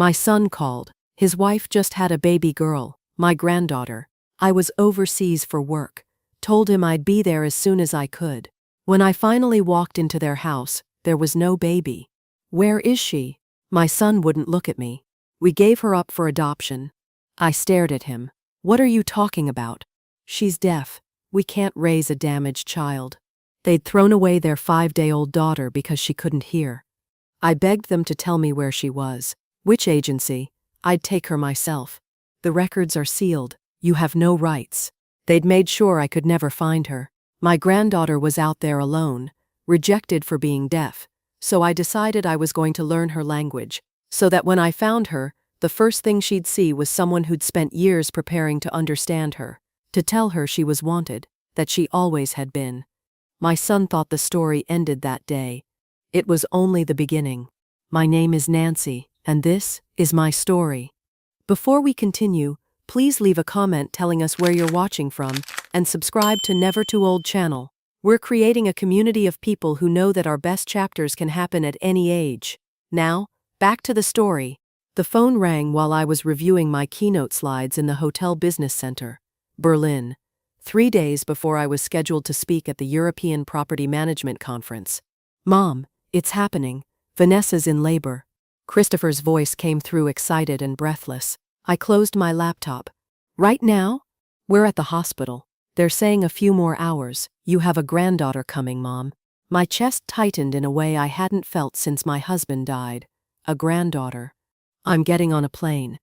My son called. His wife just had a baby girl, my granddaughter. I was overseas for work. Told him I'd be there as soon as I could. When I finally walked into their house, there was no baby. Where is she? My son wouldn't look at me. We gave her up for adoption. I stared at him. What are you talking about? She's deaf. We can't raise a damaged child. They'd thrown away their 5-day-old daughter because she couldn't hear. I begged them to tell me where she was. Which agency? I'd take her myself. The records are sealed. You have no rights. They'd made sure I could never find her. My granddaughter was out there alone, rejected for being deaf, so I decided I was going to learn her language, so that when I found her, the first thing she'd see was someone who'd spent years preparing to understand her, to tell her she was wanted, that she always had been. My son thought the story ended that day. It was only the beginning. My name is Nancy, and this is my story. Before we continue, please leave a comment telling us where you're watching from, and subscribe to Never Too Old channel. We're creating a community of people who know that our best chapters can happen at any age. Now, back to the story. The phone rang while I was reviewing my keynote slides in the Hotel Business Center, Berlin, 3 days before I was scheduled to speak at the European Property Management Conference. Mom, it's happening. Vanessa's in labor. Christopher's voice came through excited and breathless. I closed my laptop. Right now? We're at the hospital. They're saying a few more hours. You have a granddaughter coming, Mom. My chest tightened in a way I hadn't felt since my husband died. A granddaughter. I'm getting on a plane.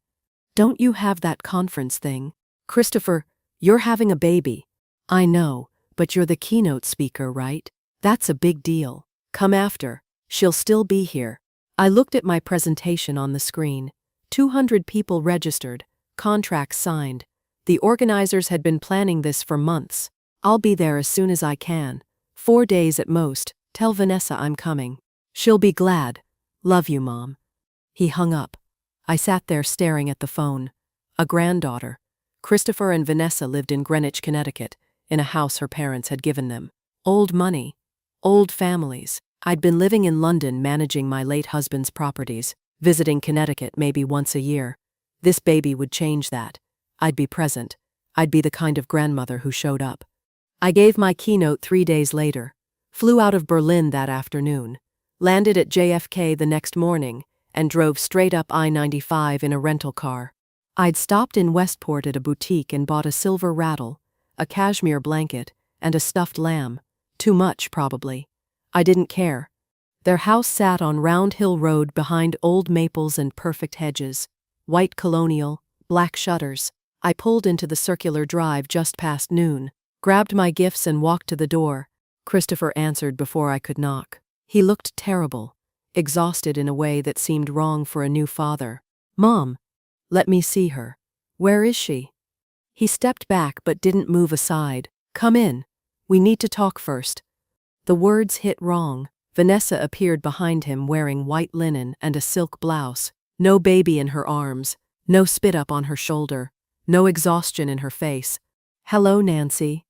Don't you have that conference thing? Christopher, you're having a baby. I know, but you're the keynote speaker, right? That's a big deal. Come after. She'll still be here. I looked at my presentation on the screen. 200 people registered, contracts signed. The organizers had been planning this for months. I'll be there as soon as I can. 4 days at most. Tell Vanessa I'm coming. She'll be glad. Love you, Mom. He hung up. I sat there staring at the phone. A granddaughter. Christopher and Vanessa lived in Greenwich, Connecticut, in a house her parents had given them. Old money. Old families. I'd been living in London managing my late husband's properties, visiting Connecticut maybe once a year. This baby would change that. I'd be present. I'd be the kind of grandmother who showed up. I gave my keynote 3 days later, flew out of Berlin that afternoon, landed at JFK the next morning, and drove straight up I-95 in a rental car. I'd stopped in Westport at a boutique and bought a silver rattle, a cashmere blanket, and a stuffed lamb. Too much, probably. I didn't care. Their house sat on Round Hill Road behind old maples and perfect hedges. White colonial, black shutters. I pulled into the circular drive just past noon, grabbed my gifts and walked to the door. Christopher answered before I could knock. He looked terrible, exhausted in a way that seemed wrong for a new father. Mom, let me see her. Where is she? He stepped back but didn't move aside. Come in. We need to talk first. The words hit wrong. Vanessa appeared behind him wearing white linen and a silk blouse. No baby in her arms, no spit up on her shoulder, no exhaustion in her face. Hello, Nancy.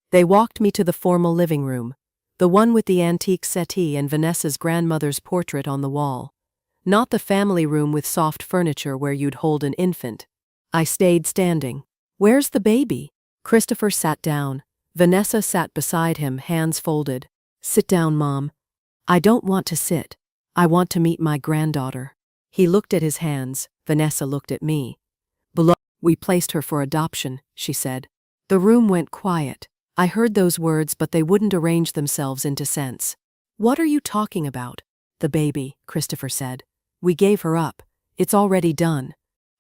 They walked me to the formal living room, the one with the antique settee and Vanessa's grandmother's portrait on the wall. Not the family room with soft furniture where you'd hold an infant. I stayed standing. Where's the baby? Christopher sat down. Vanessa sat beside him, hands folded. Sit down, Mom. I don't want to sit. I want to meet my granddaughter. He looked at his hands. Vanessa looked at me. Below, we placed her for adoption, she said. The room went quiet. I heard those words, but they wouldn't arrange themselves into sense. What are you talking about? The baby, Christopher said. We gave her up. It's already done.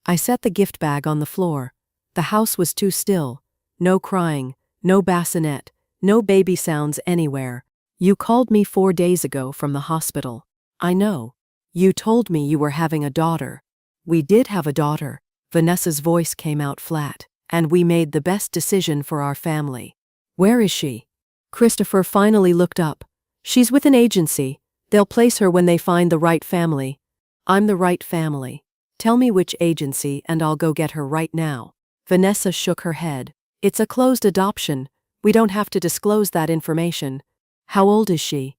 I set the gift bag on the floor. The house was too still. No crying, no bassinet, no baby sounds anywhere. You called me 4 days ago from the hospital. I know. You told me you were having a daughter. We did have a daughter. Vanessa's voice came out flat. And we made the best decision for our family. Where is she? Christopher finally looked up. She's with an agency. They'll place her when they find the right family. I'm the right family. Tell me which agency and I'll go get her right now. Vanessa shook her head. It's a closed adoption. We don't have to disclose that information. How old is she?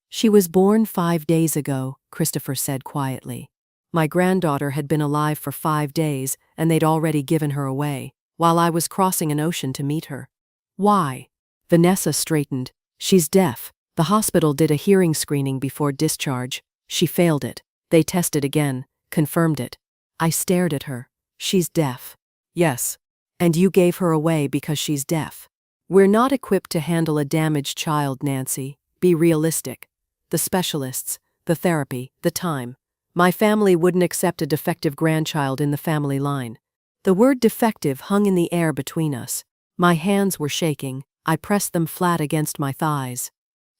She was born 5 days ago, Christopher said quietly. My granddaughter had been alive for 5 days, and they'd already given her away, while I was crossing an ocean to meet her. Why? Vanessa straightened. She's deaf. The hospital did a hearing screening before discharge. She failed it. They tested again, confirmed it. I stared at her. She's deaf. Yes. And you gave her away because she's deaf. We're not equipped to handle a damaged child, Nancy. Be realistic. The specialists, the therapy, the time. My family wouldn't accept a defective grandchild in the family line. The word defective hung in the air between us. My hands were shaking. I pressed them flat against my thighs.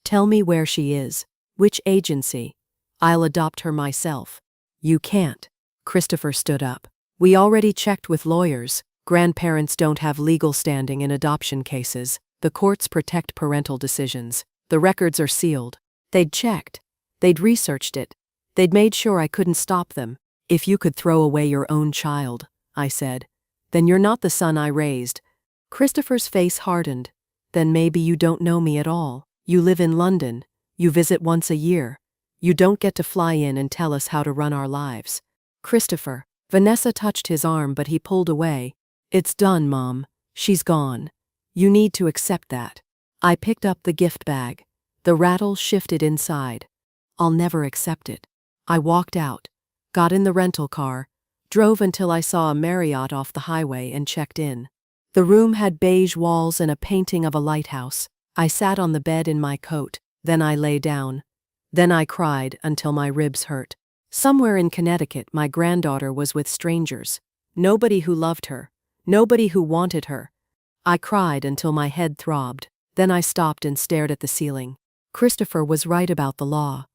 Tell me where she is. Which agency? I'll adopt her myself. You can't. Christopher stood up. We already checked with lawyers. Grandparents don't have legal standing in adoption cases. The courts protect parental decisions. The records are sealed. They'd checked. They'd researched it. They'd made sure I couldn't stop them. If you could throw away your own child, I said, then you're not the son I raised. Christopher's face hardened. Then maybe you don't know me at all. You live in London. You visit once a year. You don't get to fly in and tell us how to run our lives. Christopher. Vanessa touched his arm, but he pulled away. It's done, Mom. She's gone. You need to accept that. I picked up the gift bag. The rattle shifted inside. I'll never accept it. I walked out, got in the rental car, drove until I saw a Marriott off the highway and checked in. The room had beige walls and a painting of a lighthouse. I sat on the bed in my coat. Then I lay down. Then I cried until my ribs hurt. Somewhere in Connecticut, my granddaughter was with strangers. Nobody who loved her. Nobody who wanted her. I cried until my head throbbed. Then I stopped and stared at the ceiling. Christopher was right about the law.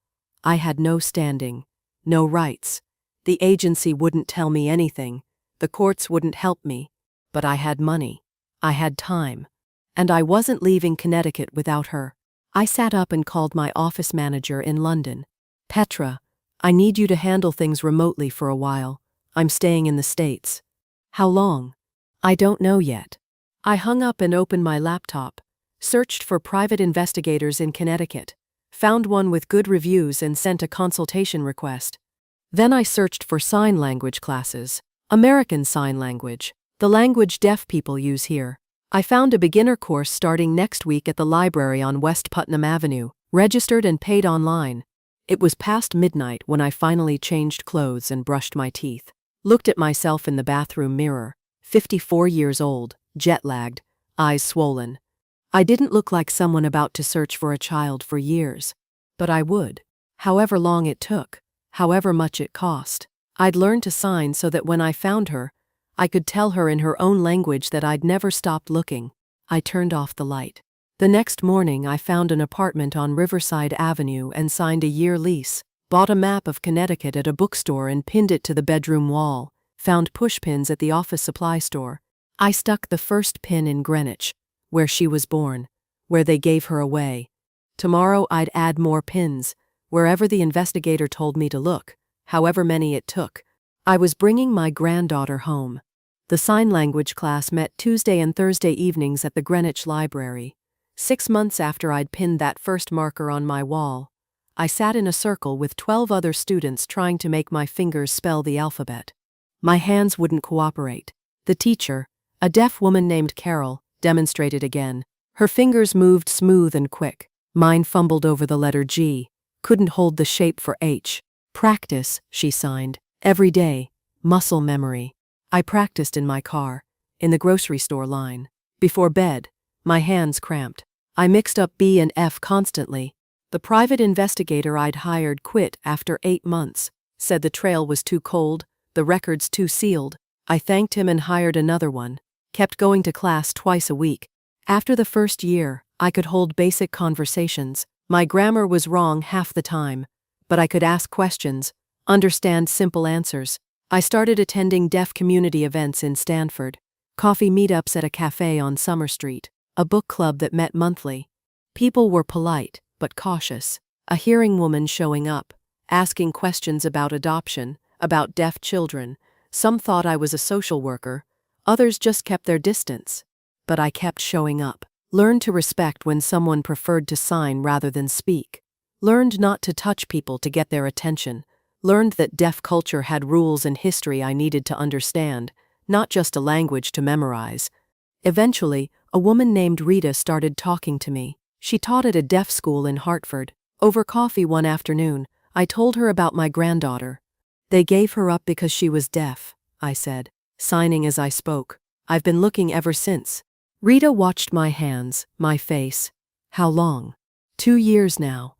I had no standing, no rights. The agency wouldn't tell me anything. The courts wouldn't help me. But I had money. I had time. And I wasn't leaving Connecticut without her. I sat up and called my office manager in London. Petra, I need you to handle things remotely for a while. I'm staying in the States. How long? I don't know yet. I hung up and opened my laptop, searched for private investigators in Connecticut, found one with good reviews and sent a consultation request. Then I searched for sign language classes, American Sign Language, the language deaf people use here. I found a beginner course starting next week at the library on West Putnam Avenue, registered and paid online. It was past midnight when I finally changed clothes and brushed my teeth. Looked at myself in the bathroom mirror, 54 years old, jet-lagged, eyes swollen. I didn't look like someone about to search for a child for years. But I would. However long it took, however much it cost. I'd learned to sign so that when I found her, I could tell her in her own language that I'd never stopped looking. I turned off the light. The next morning I found an apartment on Riverside Avenue and signed a year lease, bought a map of Connecticut at a bookstore and pinned it to the bedroom wall, found pushpins at the office supply store. I stuck the first pin in Greenwich, where she was born, where they gave her away. Tomorrow I'd add more pins, wherever the investigator told me to look, however many it took. I was bringing my granddaughter home. The sign language class met Tuesday and Thursday evenings at the Greenwich Library. 6 months after I'd pinned that first marker on my wall, I sat in a circle with 12 other students trying to make my fingers spell the alphabet. My hands wouldn't cooperate. The teacher, a deaf woman named Carol, demonstrated again. Her fingers moved smooth and quick. Mine fumbled over the letter G, couldn't hold the shape for H. Practice, she signed. Every day. Muscle memory. I practiced in my car, in the grocery store line. Before bed, my hands cramped. I mixed up B and F constantly. The private investigator I'd hired quit after 8 months, said the trail was too cold, the records too sealed. I thanked him and hired another one. Kept going to class twice a week. After the first year, I could hold basic conversations. My grammar was wrong half the time, but I could ask questions, understand simple answers. I started attending deaf community events in Stanford, coffee meetups at a cafe on Summer Street, a book club that met monthly. People were polite, but cautious. A hearing woman showing up, asking questions about adoption, about deaf children. Some thought I was a social worker. Others just kept their distance. But I kept showing up. Learned to respect when someone preferred to sign rather than speak. Learned not to touch people to get their attention. Learned that deaf culture had rules and history I needed to understand, not just a language to memorize. Eventually, a woman named Rita started talking to me. She taught at a deaf school in Hartford. Over coffee one afternoon, I told her about my granddaughter. They gave her up because she was deaf, I said, signing as I spoke. I've been looking ever since. Rita watched my hands, my face. How long? 2 years now.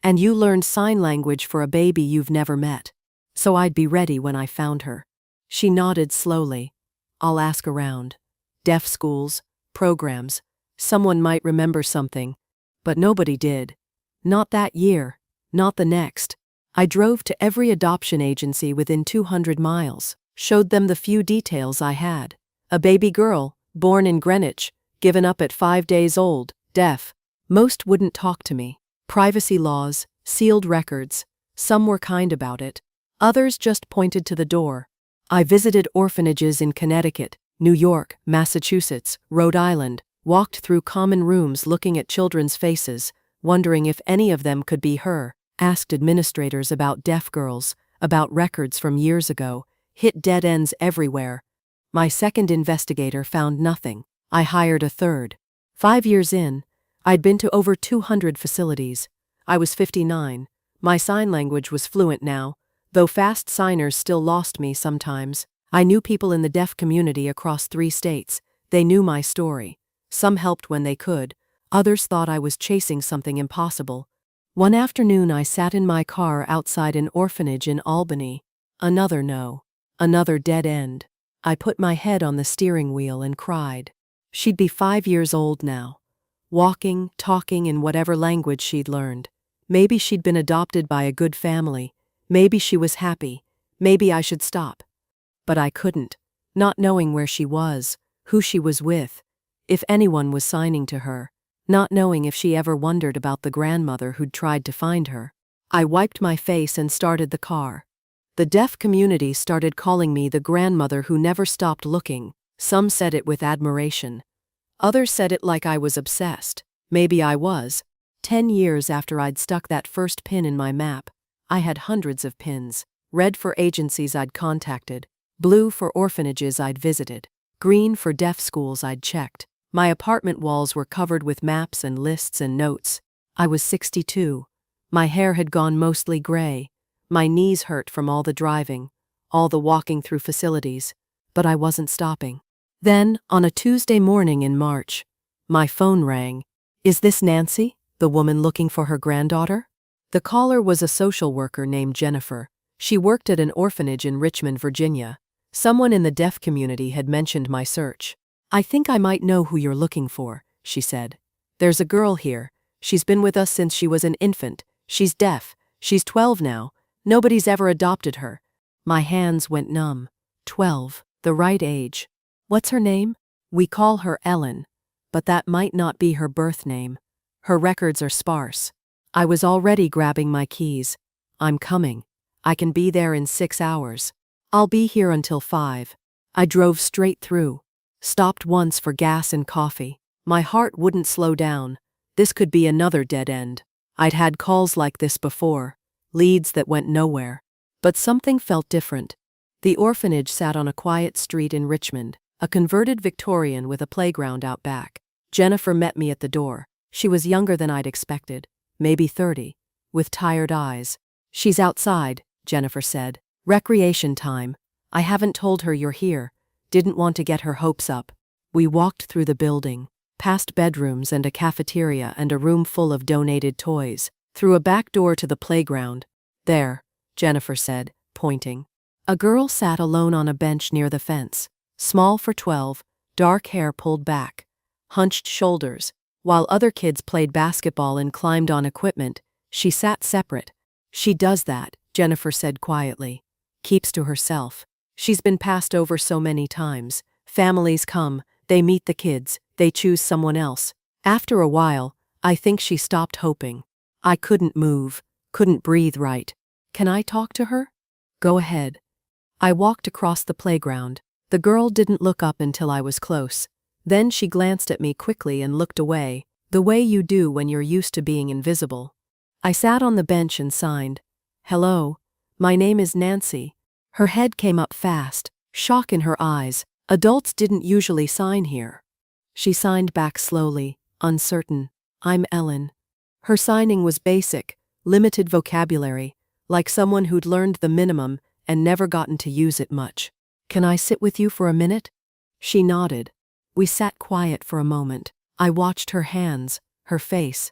And you learned sign language for a baby you've never met. So I'd be ready when I found her. She nodded slowly. I'll ask around. Deaf schools, programs. Someone might remember something. But nobody did. Not that year. Not the next. I drove to every adoption agency within 200 miles, showed them the few details I had. A baby girl, born in Greenwich, given up at 5 days old, deaf. Most wouldn't talk to me. Privacy laws, sealed records. Some were kind about it. Others just pointed to the door. I visited orphanages in Connecticut, New York, Massachusetts, Rhode Island, walked through common rooms looking at children's faces, wondering if any of them could be her, asked administrators about deaf girls, about records from years ago, hit dead ends everywhere. My second investigator found nothing. I hired a third. 5 years in, I'd been to over 200 facilities. I was 59. My sign language was fluent now, though fast signers still lost me sometimes. I knew people in the deaf community across 3 states. They knew my story. Some helped when they could. Others thought I was chasing something impossible. One afternoon I sat in my car outside an orphanage in Albany. Another no. Another dead end. I put my head on the steering wheel and cried. She'd be 5 years old now. Walking, talking in whatever language she'd learned. Maybe she'd been adopted by a good family. Maybe she was happy. Maybe I should stop. But I couldn't. Not knowing where she was, who she was with, if anyone was signing to her. Not knowing if she ever wondered about the grandmother who'd tried to find her. I wiped my face and started the car. The deaf community started calling me the grandmother who never stopped looking. Some said it with admiration. Others said it like I was obsessed. Maybe I was. 10 years after I'd stuck that first pin in my map, I had hundreds of pins. Red for agencies I'd contacted, blue for orphanages I'd visited, green for deaf schools I'd checked. My apartment walls were covered with maps and lists and notes. I was 62. My hair had gone mostly gray. My knees hurt from all the driving, all the walking through facilities. But I wasn't stopping. Then, on a Tuesday morning in March, my phone rang. Is this Nancy, the woman looking for her granddaughter? The caller was a social worker named Jennifer. She worked at an orphanage in Richmond, Virginia. Someone in the deaf community had mentioned my search. I think I might know who you're looking for, she said. There's a girl here. She's been with us since she was an infant. She's deaf. She's 12 now. Nobody's ever adopted her. My hands went numb. 12, the right age. What's her name? We call her Ellen, but that might not be her birth name. Her records are sparse. I was already grabbing my keys. I'm coming. I can be there in 6 hours. I'll be here until 5. I drove straight through. Stopped once for gas and coffee. My heart wouldn't slow down. This could be another dead end. I'd had calls like this before, leads that went nowhere. But something felt different. The orphanage sat on a quiet street in Richmond, a converted Victorian with a playground out back. Jennifer met me at the door. She was younger than I'd expected, maybe 30, with tired eyes. She's outside, Jennifer said. Recreation time. I haven't told her you're here. Didn't want to get her hopes up. We walked through the building, past bedrooms and a cafeteria and a room full of donated toys, through a back door to the playground. There, Jennifer said, pointing. A girl sat alone on a bench near the fence, small for 12, dark hair pulled back, hunched shoulders. While other kids played basketball and climbed on equipment, she sat separate. She does that, Jennifer said quietly. Keeps to herself. She's been passed over so many times. Families come, they meet the kids, they choose someone else. After a while, I think she stopped hoping. I couldn't move, couldn't breathe right. Can I talk to her? Go ahead. I walked across the playground. The girl didn't look up until I was close. Then she glanced at me quickly and looked away, the way you do when you're used to being invisible. I sat on the bench and signed. Hello. My name is Nancy. Her head came up fast, shock in her eyes. Adults didn't usually sign here. She signed back slowly, uncertain. I'm Ellen. Her signing was basic, limited vocabulary, like someone who'd learned the minimum and never gotten to use it much. Can I sit with you for a minute? She nodded. We sat quiet for a moment. I watched her hands, her face.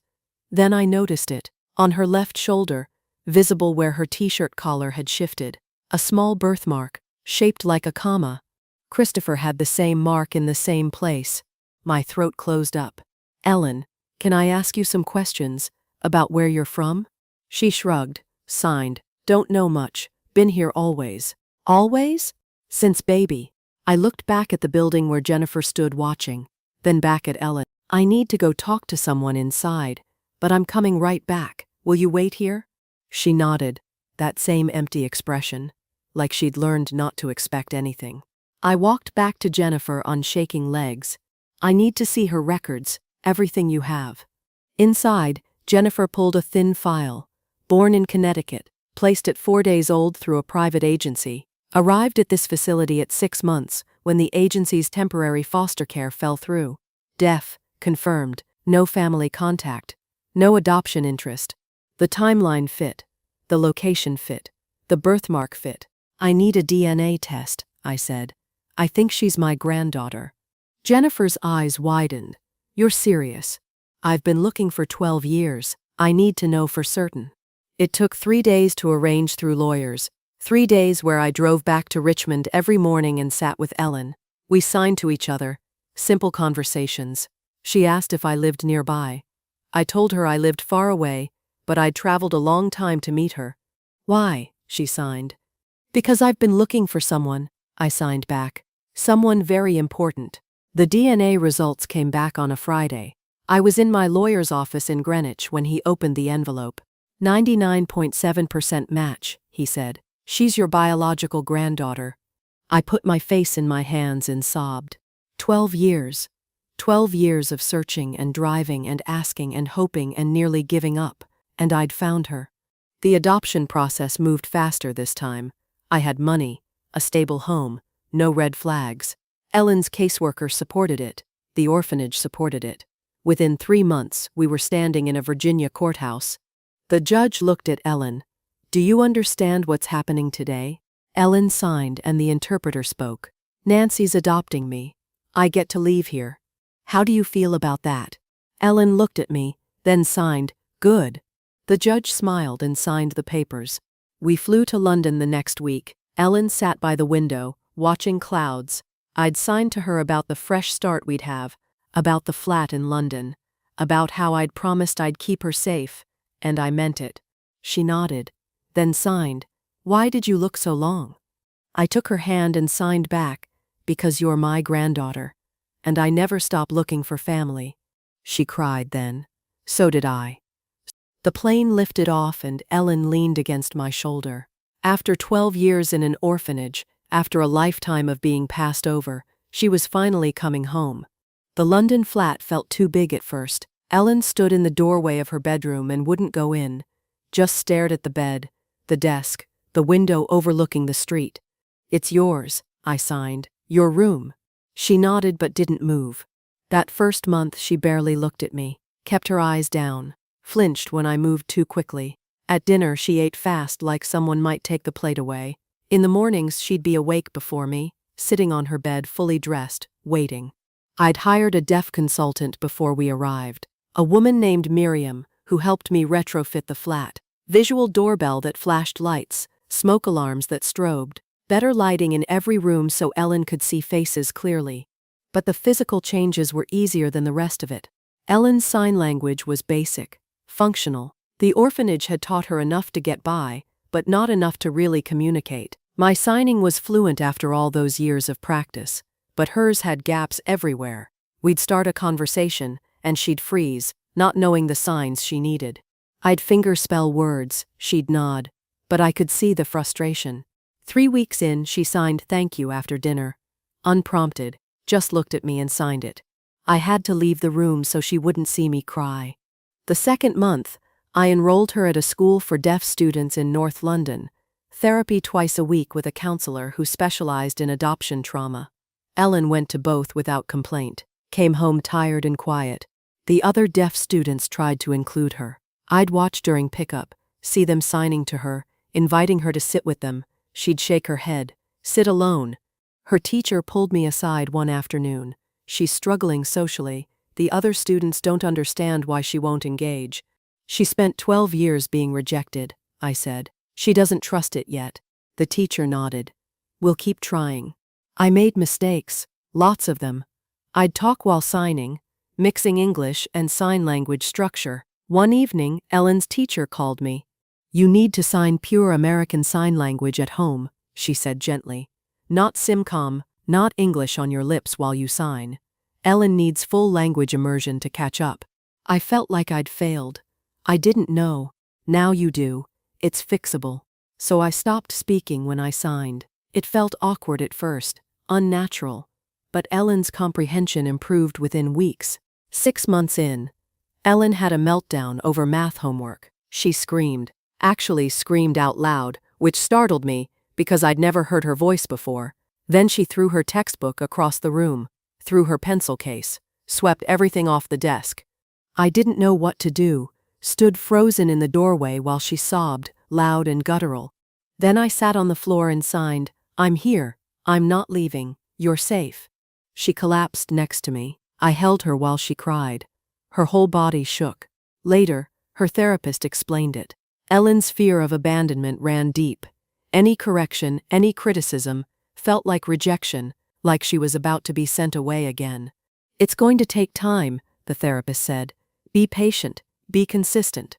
Then I noticed it, on her left shoulder, visible where her t-shirt collar had shifted. A small birthmark, shaped like a comma. Christopher had the same mark in the same place. My throat closed up. Ellen, can I ask you some questions about where you're from? She shrugged, signed. Don't know much. Been here always. Always? Since baby. I looked back at the building where Jennifer stood watching, then back at Ellen. I need to go talk to someone inside, but I'm coming right back. Will you wait here? She nodded, that same empty expression, like she'd learned not to expect anything. I walked back to Jennifer on shaking legs. I need to see her records, everything you have. Inside, Jennifer pulled a thin file. Born in Connecticut, placed at 4 days old through a private agency, arrived at this facility at 6 months when the agency's temporary foster care fell through. Deaf, confirmed, no family contact, no adoption interest. The timeline fit, the location fit, the birthmark fit. I need a DNA test, I said. I think she's my granddaughter. Jennifer's eyes widened. You're serious? I've been looking for 12 years. I need to know for certain. It took 3 days to arrange through lawyers. 3 days where I drove back to Richmond every morning and sat with Ellen. We signed to each other. Simple conversations. She asked if I lived nearby. I told her I lived far away, but I'd traveled a long time to meet her. Why? She signed. Because I've been looking for someone, I signed back. Someone very important. The DNA results came back on a Friday. I was in my lawyer's office in Greenwich when he opened the envelope. 99.7% match, he said. She's your biological granddaughter. I put my face in my hands and sobbed. 12 years. 12 years of searching and driving and asking and hoping and nearly giving up, and I'd found her. The adoption process moved faster this time. I had money, a stable home, no red flags. Ellen's caseworker supported it. The orphanage supported it. Within 3 months, we were standing in a Virginia courthouse. The judge looked at Ellen. Do you understand what's happening today? Ellen signed and the interpreter spoke. Nancy's adopting me. I get to leave here. How do you feel about that? Ellen looked at me, then signed, good. The judge smiled and signed the papers. We flew to London the next week. Ellen sat by the window, watching clouds. I'd signed to her about the fresh start we'd have, about the flat in London, about how I'd promised I'd keep her safe, and I meant it. She nodded, then signed. Why did you look so long? I took her hand and signed back, because you're my granddaughter, and I never stop looking for family. She cried then. So did I. The plane lifted off and Ellen leaned against my shoulder. After 12 years in an orphanage, after a lifetime of being passed over, she was finally coming home. The London flat felt too big at first. Ellen stood in the doorway of her bedroom and wouldn't go in, just stared at the bed, the desk, the window overlooking the street. It's yours, I signed. Your room. She nodded but didn't move. That first month she barely looked at me, kept her eyes down, flinched when I moved too quickly. At dinner she ate fast like someone might take the plate away. In the mornings she'd be awake before me, sitting on her bed fully dressed, waiting. I'd hired a deaf consultant before we arrived. A woman named Miriam, who helped me retrofit the flat. Visual doorbell that flashed lights, smoke alarms that strobed, better lighting in every room so Ellen could see faces clearly. But the physical changes were easier than the rest of it. Ellen's sign language was basic, functional. The orphanage had taught her enough to get by, but not enough to really communicate. My signing was fluent after all those years of practice, but hers had gaps everywhere. We'd start a conversation, and she'd freeze, not knowing the signs she needed. I'd fingerspell words, she'd nod, but I could see the frustration. 3 weeks in, she signed thank you after dinner. Unprompted, just looked at me and signed it. I had to leave the room so she wouldn't see me cry. The second month, I enrolled her at a school for deaf students in North London. Therapy twice a week with a counselor who specialized in adoption trauma. Ellen went to both without complaint, came home tired and quiet. The other deaf students tried to include her. I'd watch during pickup, see them signing to her, inviting her to sit with them. She'd shake her head, sit alone. Her teacher pulled me aside one afternoon. She's struggling socially. The other students don't understand why she won't engage. She spent 12 years being rejected, I said. She doesn't trust it yet. The teacher nodded. We'll keep trying. I made mistakes, lots of them. I'd talk while signing, mixing English and sign language structure. One evening, Ellen's teacher called me. You need to sign pure American Sign Language at home, she said gently. Not Simcom, not English on your lips while you sign. Ellen needs full language immersion to catch up. I felt like I'd failed. I didn't know. Now you do. It's fixable. So I stopped speaking when I signed. It felt awkward at first, unnatural. But Ellen's comprehension improved within weeks. 6 months in, Ellen had a meltdown over math homework. She screamed, actually screamed out loud, which startled me because I'd never heard her voice before. Then she threw her textbook across the room, threw her pencil case, swept everything off the desk. I didn't know what to do, stood frozen in the doorway while she sobbed, loud and guttural. Then I sat on the floor and signed, I'm here, I'm not leaving, you're safe. She collapsed next to me. I held her while she cried. Her whole body shook. Later, her therapist explained it. Ellen's fear of abandonment ran deep. Any correction, any criticism, felt like rejection, like she was about to be sent away again. It's going to take time, the therapist said. Be patient, be consistent.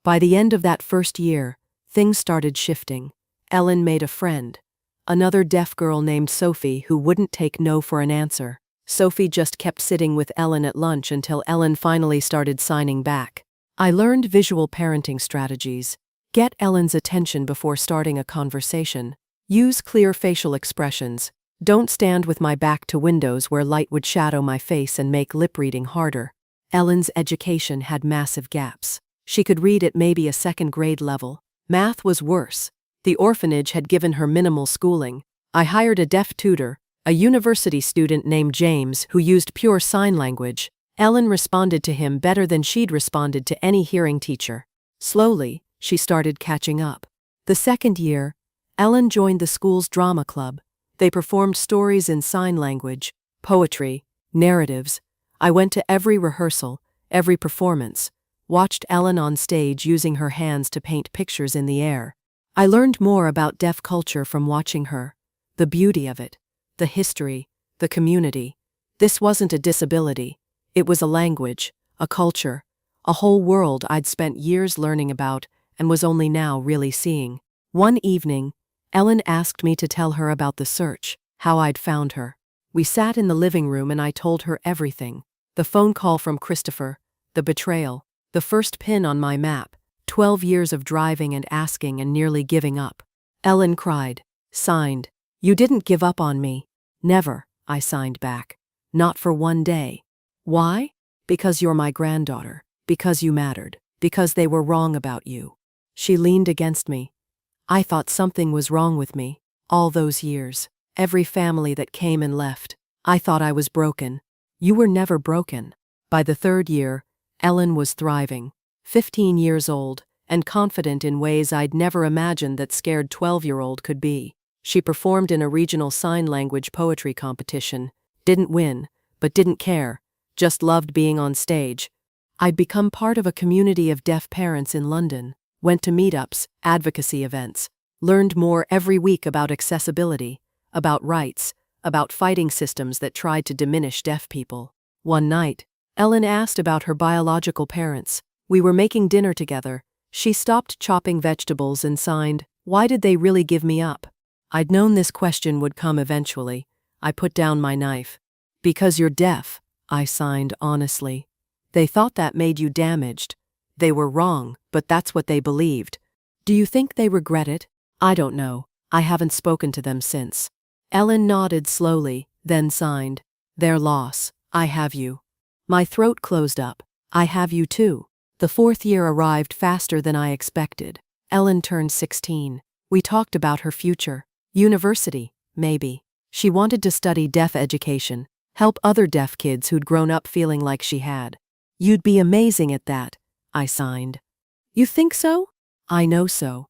By the end of that first year, things started shifting. Ellen made a friend. Another deaf girl named Sophie who wouldn't take no for an answer. Sophie just kept sitting with Ellen at lunch until Ellen finally started signing back. I learned visual parenting strategies. Get Ellen's attention before starting a conversation. Use clear facial expressions. Don't stand with my back to windows where light would shadow my face and make lip reading harder. Ellen's education had massive gaps. She could read at maybe a second grade level. Math was worse. The orphanage had given her minimal schooling. I hired a deaf tutor, a university student named James who used pure sign language. Ellen responded to him better than she'd responded to any hearing teacher. Slowly, she started catching up. The second year, Ellen joined the school's drama club. They performed stories in sign language, poetry, narratives. I went to every rehearsal, every performance, watched Ellen on stage using her hands to paint pictures in the air. I learned more about deaf culture from watching her. The beauty of it, the history, the community. This wasn't a disability. It was a language, a culture, a whole world I'd spent years learning about and was only now really seeing. One evening, Ellen asked me to tell her about the search, how I'd found her. We sat in the living room and I told her everything. The phone call from Christopher, the betrayal, the first pin on my map, 12 years of driving and asking and nearly giving up. Ellen cried, signed, You didn't give up on me. Never, I signed back. Not for one day. Why? Because you're my granddaughter. Because you mattered. Because they were wrong about you. She leaned against me. I thought something was wrong with me. All those years. Every family that came and left. I thought I was broken. You were never broken. By the third year, Ellen was thriving. 15 years old, and confident in ways I'd never imagined that scared 12-year-old could be. She performed in a regional sign language poetry competition. Didn't win, but didn't care. Just loved being on stage. I'd become part of a community of deaf parents in London. Went to meetups, advocacy events. Learned more every week about accessibility, about rights, about fighting systems that tried to diminish deaf people. One night, Ellen asked about her biological parents. We were making dinner together. She stopped chopping vegetables and signed, Why did they really give me up? I'd known this question would come eventually. I put down my knife. Because you're deaf, I signed honestly. They thought that made you damaged. They were wrong, but that's what they believed. Do you think they regret it? I don't know. I haven't spoken to them since. Ellen nodded slowly, then signed, Their loss. I have you. My throat closed up. I have you too. The fourth year arrived faster than I expected. Ellen turned 16. We talked about her future. University, maybe. She wanted to study deaf education, help other deaf kids who'd grown up feeling like she had. You'd be amazing at that, I signed. You think so? I know so.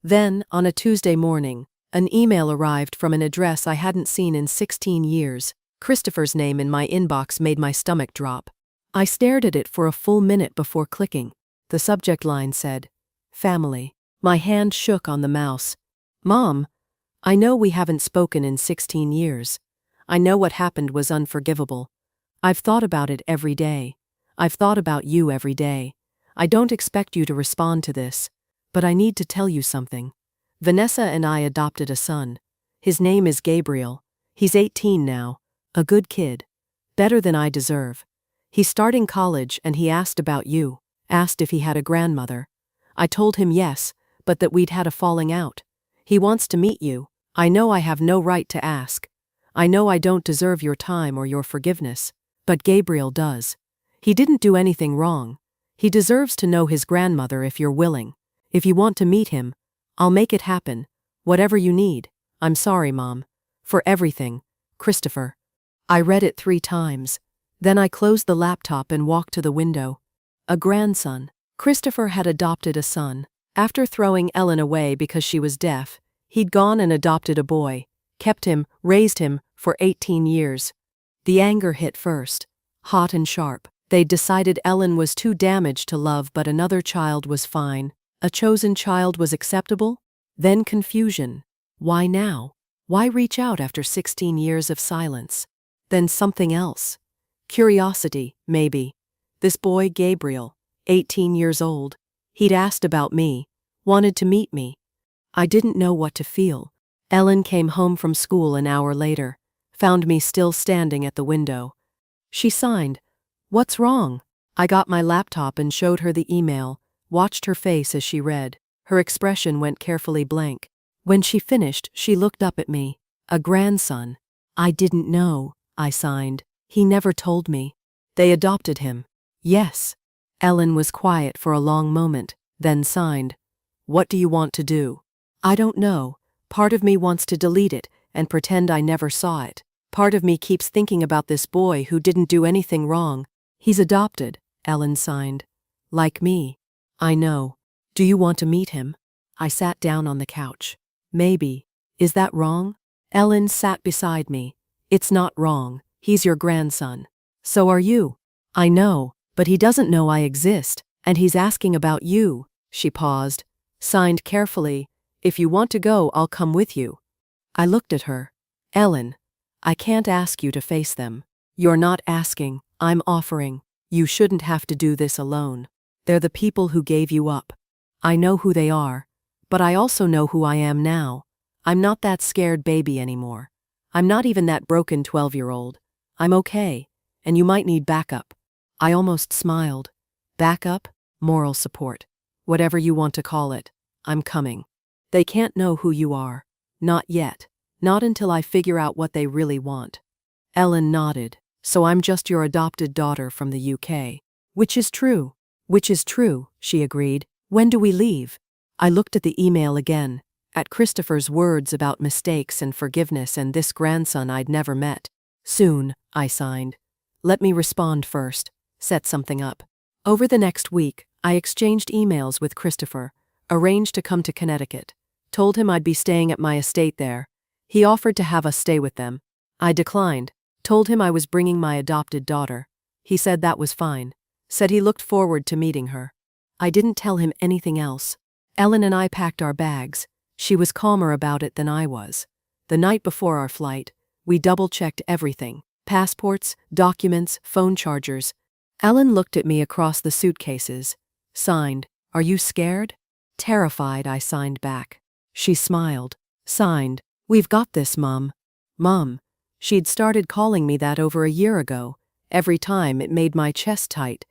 Then, on a Tuesday morning, an email arrived from an address I hadn't seen in 16 years. Christopher's name in my inbox made my stomach drop. I stared at it for a full minute before clicking. The subject line said, "Family." My hand shook on the mouse. "Mom, I know we haven't spoken in 16 years. I know what happened was unforgivable. I've thought about it every day. I've thought about you every day. I don't expect you to respond to this, but I need to tell you something. Vanessa and I adopted a son. His name is Gabriel. He's 18 now. A good kid. Better than I deserve. He's starting college and he asked about you, asked if he had a grandmother. I told him yes, but that we'd had a falling out. He wants to meet you. I know I have no right to ask. I know I don't deserve your time or your forgiveness, but Gabriel does. He didn't do anything wrong. He deserves to know his grandmother if you're willing. If you want to meet him, I'll make it happen. Whatever you need. I'm sorry, Mom. For everything. Christopher." I read it 3 times. Then I closed the laptop and walked to the window. A grandson. Christopher had adopted a son. After throwing Ellen away because she was deaf, he'd gone and adopted a boy, kept him, raised him, for 18 years. The anger hit first. Hot and sharp. They'd decided Ellen was too damaged to love, but another child was fine. A chosen child was acceptable? Then confusion. Why now? Why reach out after 16 years of silence? Then something else. Curiosity, maybe. This boy, Gabriel, 18 years old. He'd asked about me, wanted to meet me. I didn't know what to feel. Ellen came home from school an hour later, found me still standing at the window. She signed, "What's wrong?" I got my laptop and showed her the email, watched her face as she read. Her expression went carefully blank. When she finished, she looked up at me. "A grandson." "I didn't know," I signed. "He never told me." "They adopted him." "Yes." Ellen was quiet for a long moment, then signed. "What do you want to do?" "I don't know. Part of me wants to delete it and pretend I never saw it. Part of me keeps thinking about this boy who didn't do anything wrong. He's adopted," Ellen signed. "Like me." "I know. Do you want to meet him?" I sat down on the couch. "Maybe. Is that wrong?" Ellen sat beside me. "It's not wrong. He's your grandson. So are you." "I know, but he doesn't know I exist, and he's asking about you." She paused, signed carefully, "If you want to go, I'll come with you." I looked at her. "Ellen, I can't ask you to face them. You're not asking, I'm offering. You shouldn't have to do this alone. They're the people who gave you up. I know who they are, but I also know who I am now. I'm not that scared baby anymore. I'm not even that broken 12-year-old. I'm okay, and you might need backup." I almost smiled. Backup? Moral support. Whatever you want to call it. I'm coming. They can't know who you are. Not yet. Not until I figure out what they really want. Ellen nodded. "So I'm just your adopted daughter from the UK. Which is true." "Which is true," she agreed. "When do we leave?" I looked at the email again, at Christopher's words about mistakes and forgiveness and this grandson I'd never met. "Soon," I signed. "Let me respond first. Set something up." Over the next week, I exchanged emails with Christopher, arranged to come to Connecticut, told him I'd be staying at my estate there. He offered to have us stay with them. I declined, told him I was bringing my adopted daughter. He said that was fine, said he looked forward to meeting her. I didn't tell him anything else. Ellen and I packed our bags. She was calmer about it than I was. The night before our flight, we double-checked everything. Passports, documents, phone chargers. Ellen looked at me across the suitcases. Signed, "Are you scared?" "Terrified," I signed back. She smiled. Signed, "We've got this, Mom." Mom. She'd started calling me that over a year ago. Every time it made my chest tight.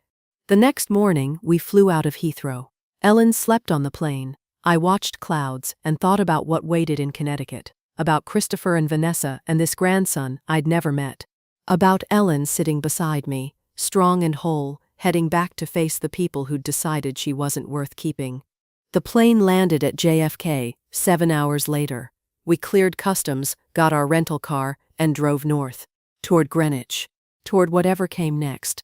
The next morning, we flew out of Heathrow. Ellen slept on the plane. I watched clouds and thought about what waited in Connecticut. About Christopher and Vanessa and this grandson I'd never met. About Ellen sitting beside me, strong and whole, heading back to face the people who'd decided she wasn't worth keeping. The plane landed at JFK 7 hours later. We cleared customs, got our rental car, and drove north. Toward Greenwich. Toward whatever came next.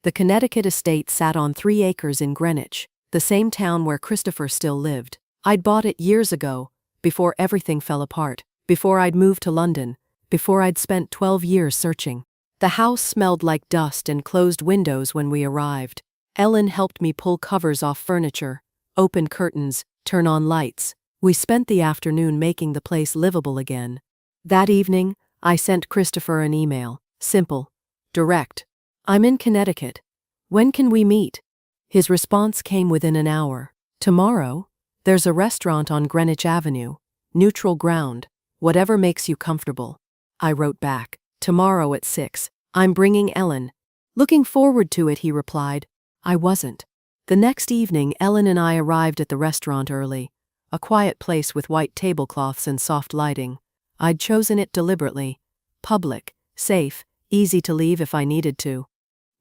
The Connecticut estate sat on 3 acres in Greenwich, the same town where Christopher still lived. I'd bought it years ago, before everything fell apart, before I'd moved to London, before I'd spent 12 years searching. The house smelled like dust and closed windows when we arrived. Ellen helped me pull covers off furniture, open curtains, turn on lights. We spent the afternoon making the place livable again. That evening, I sent Christopher an email. Simple. Direct. I'm in Connecticut. When can we meet? His response came within an hour. Tomorrow? There's a restaurant on Greenwich Avenue. Neutral ground. Whatever makes you comfortable. I wrote back. Tomorrow at 6. I'm bringing Ellen. Looking forward to it, he replied. I wasn't. The next evening, Ellen and I arrived at the restaurant early. A quiet place with white tablecloths and soft lighting. I'd chosen it deliberately. Public, safe, easy to leave if I needed to.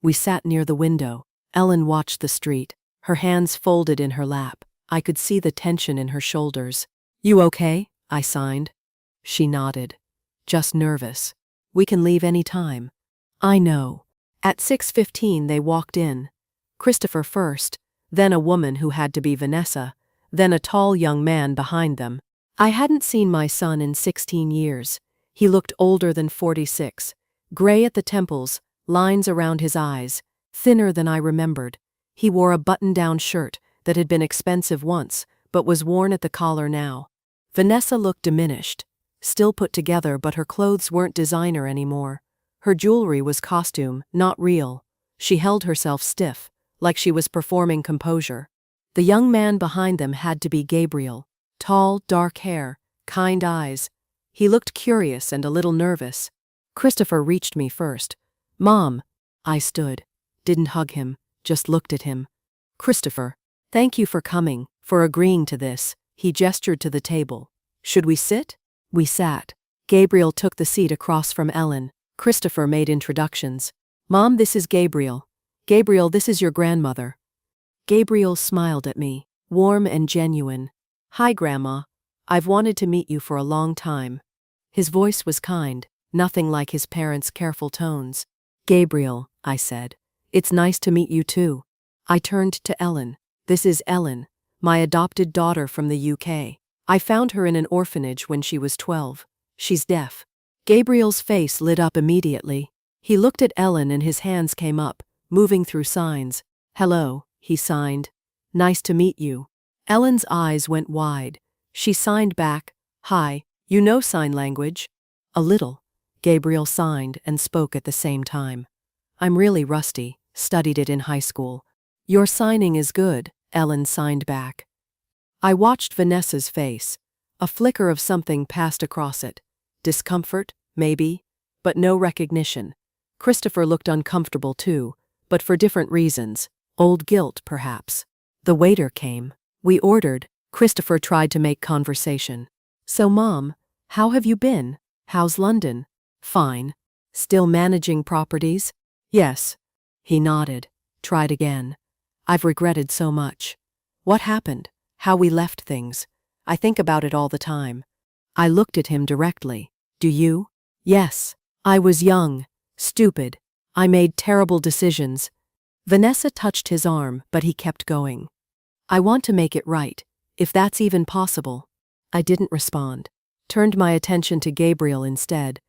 We sat near the window. Ellen watched the street, her hands folded in her lap. I could see the tension in her shoulders. You okay? I signed. She nodded. Just nervous. We can leave any time. I know. At 6:15 they walked in. Christopher first, then a woman who had to be Vanessa, then a tall young man behind them. I hadn't seen my son in 16 years. He looked older than 46, gray at the temples, lines around his eyes, thinner than I remembered. He wore a button-down shirt that had been expensive once, but was worn at the collar now. Vanessa looked diminished, still put together, but her clothes weren't designer anymore. Her jewelry was costume, not real. She held herself stiff, like she was performing composure. The young man behind them had to be Gabriel. Tall, dark hair, kind eyes. He looked curious and a little nervous. Christopher reached me first. Mom. I stood. Didn't hug him, just looked at him. Christopher, thank you for coming, for agreeing to this. He gestured to the table. Should we sit? We sat. Gabriel took the seat across from Ellen. Christopher made introductions. Mom, this is Gabriel. Gabriel, this is your grandmother. Gabriel smiled at me, warm and genuine. Hi, Grandma. I've wanted to meet you for a long time. His voice was kind, nothing like his parents' careful tones. Gabriel, I said. It's nice to meet you too. I turned to Ellen. This is Ellen, my adopted daughter from the UK. I found her in an orphanage when she was 12. She's deaf. Gabriel's face lit up immediately. He looked at Ellen and his hands came up, moving through signs. Hello, he signed. Nice to meet you. Ellen's eyes went wide. She signed back. Hi, you know sign language? A little. Gabriel signed and spoke at the same time. I'm really rusty, studied it in high school. Your signing is good, Ellen signed back. I watched Vanessa's face. A flicker of something passed across it. Discomfort, maybe, but no recognition. Christopher looked uncomfortable too, but for different reasons. Old guilt, perhaps. The waiter came. We ordered. Christopher tried to make conversation. So, Mom, how have you been? How's London? Fine. Still managing properties? Yes. He nodded. Tried again. I've regretted so much. What happened? How we left things. I think about it all the time. I looked at him directly. Do you? Yes. I was young. Stupid. I made terrible decisions. Vanessa touched his arm, but he kept going. I want to make it right, if that's even possible. I didn't respond. Turned my attention to Gabriel instead.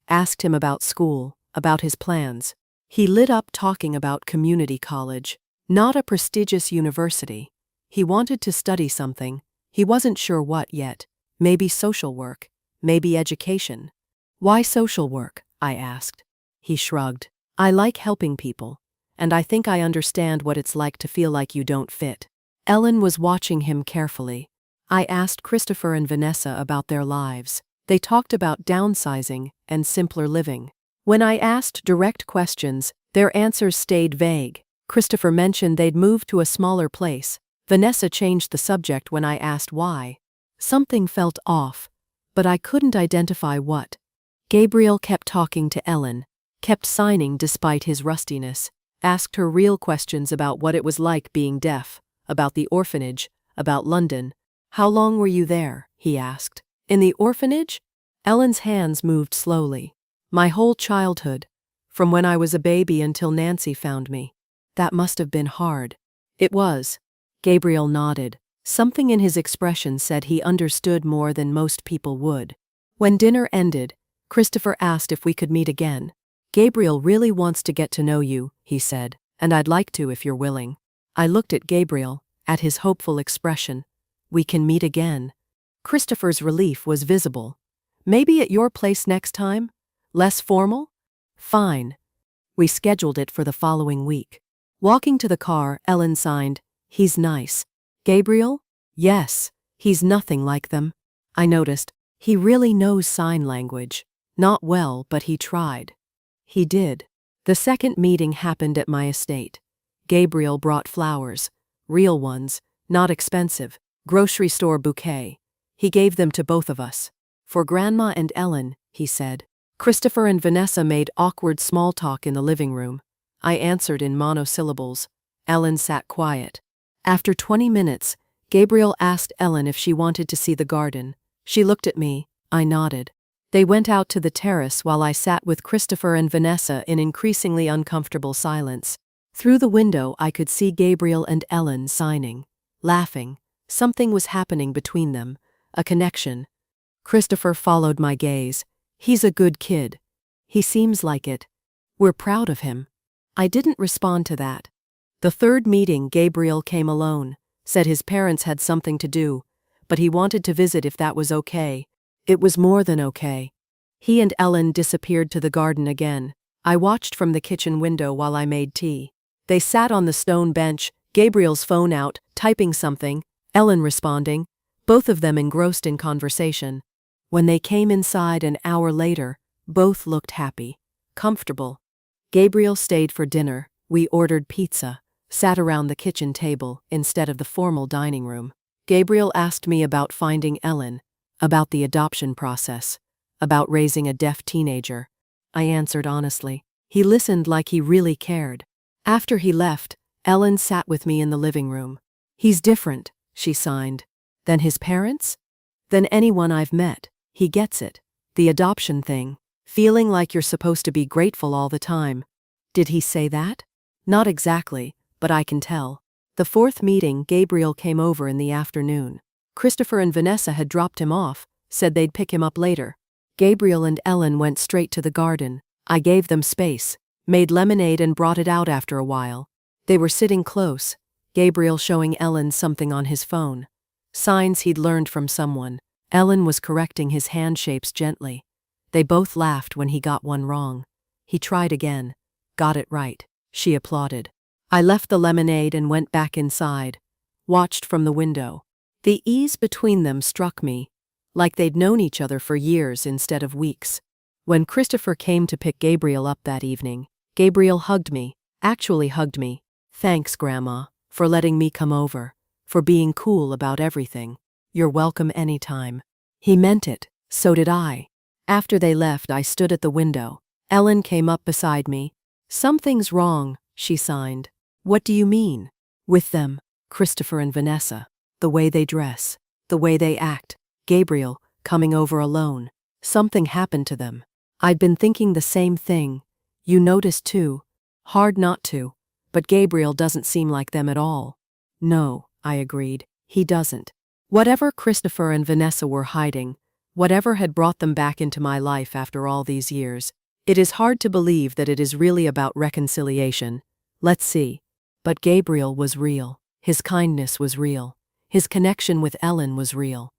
Asked him about school, about his plans. He lit up talking about community college, not a prestigious university. He wanted to study something. He wasn't sure what yet. Maybe social work. Maybe education. Why social work? I asked. He shrugged. I like helping people, and I think I understand what it's like to feel like you don't fit. Ellen was watching him carefully. I asked Christopher and Vanessa about their lives. They talked about downsizing and simpler living. When I asked direct questions, their answers stayed vague. Christopher mentioned they'd moved to a smaller place. Vanessa changed the subject when I asked why. Something felt off, but I couldn't identify what. Gabriel kept talking to Ellen, kept signing despite his rustiness, asked her real questions about what it was like being deaf, about the orphanage, about London. How long were you there? He asked. In the orphanage? Ellen's hands moved slowly. My whole childhood, from when I was a baby until Nancy found me. That must have been hard. It was. Gabriel nodded. Something in his expression said he understood more than most people would. When dinner ended, Christopher asked if we could meet again. Gabriel really wants to get to know you, he said, and I'd like to if you're willing. I looked at Gabriel, at his hopeful expression. We can meet again. Christopher's relief was visible. Maybe at your place next time? Less formal? Fine. We scheduled it for the following week. Walking to the car, Ellen signed, "He's nice." Gabriel? Yes, he's nothing like them. I noticed, he really knows sign language. Not well, but he tried. He did. The second meeting happened at my estate. Gabriel brought flowers. Real ones, not expensive. Grocery store bouquet. He gave them to both of us. For Grandma and Ellen, he said. Christopher and Vanessa made awkward small talk in the living room. I answered in monosyllables. Ellen sat quiet. After 20 minutes, Gabriel asked Ellen if she wanted to see the garden. She looked at me. I nodded. They went out to the terrace while I sat with Christopher and Vanessa in increasingly uncomfortable silence. Through the window, I could see Gabriel and Ellen signing, laughing. Something was happening between them, a connection. Christopher followed my gaze. He's a good kid. He seems like it. We're proud of him. I didn't respond to that. The third meeting, Gabriel came alone, said his parents had something to do, but he wanted to visit if that was okay. It was more than okay. He and Ellen disappeared to the garden again. I watched from the kitchen window while I made tea. They sat on the stone bench, Gabriel's phone out, typing something, Ellen responding, both of them engrossed in conversation. When they came inside an hour later, both looked happy, comfortable. Gabriel stayed for dinner. We ordered pizza, sat around the kitchen table instead of the formal dining room. Gabriel asked me about finding Ellen, about the adoption process, about raising a deaf teenager. I answered honestly. He listened like he really cared. After he left, Ellen sat with me in the living room. He's different, she signed. Than his parents? Than anyone I've met. He gets it. The adoption thing. Feeling like you're supposed to be grateful all the time. Did he say that? Not exactly, but I can tell. The fourth meeting, Gabriel came over in the afternoon. Christopher and Vanessa had dropped him off, said they'd pick him up later. Gabriel and Ellen went straight to the garden. I gave them space, made lemonade and brought it out after a while. They were sitting close, Gabriel showing Ellen something on his phone. Signs he'd learned from someone. Ellen was correcting his hand shapes gently. They both laughed when he got one wrong. He tried again. Got it right. She applauded. I left the lemonade and went back inside. Watched from the window. The ease between them struck me, like they'd known each other for years instead of weeks. When Christopher came to pick Gabriel up that evening, Gabriel hugged me, actually hugged me. Thanks, Grandma, for letting me come over, for being cool about everything. You're welcome anytime. He meant it, so did I. After they left, I stood at the window. Ellen came up beside me. Something's wrong, she signed. What do you mean? With them, Christopher and Vanessa. The way they dress, the way they act. Gabriel, coming over alone. Something happened to them. I'd been thinking the same thing. You noticed too. Hard not to. But Gabriel doesn't seem like them at all. No, I agreed. He doesn't. Whatever Christopher and Vanessa were hiding, whatever had brought them back into my life after all these years, it is hard to believe that it is really about reconciliation. Let's see. But Gabriel was real. His kindness was real. His connection with Ellen was real.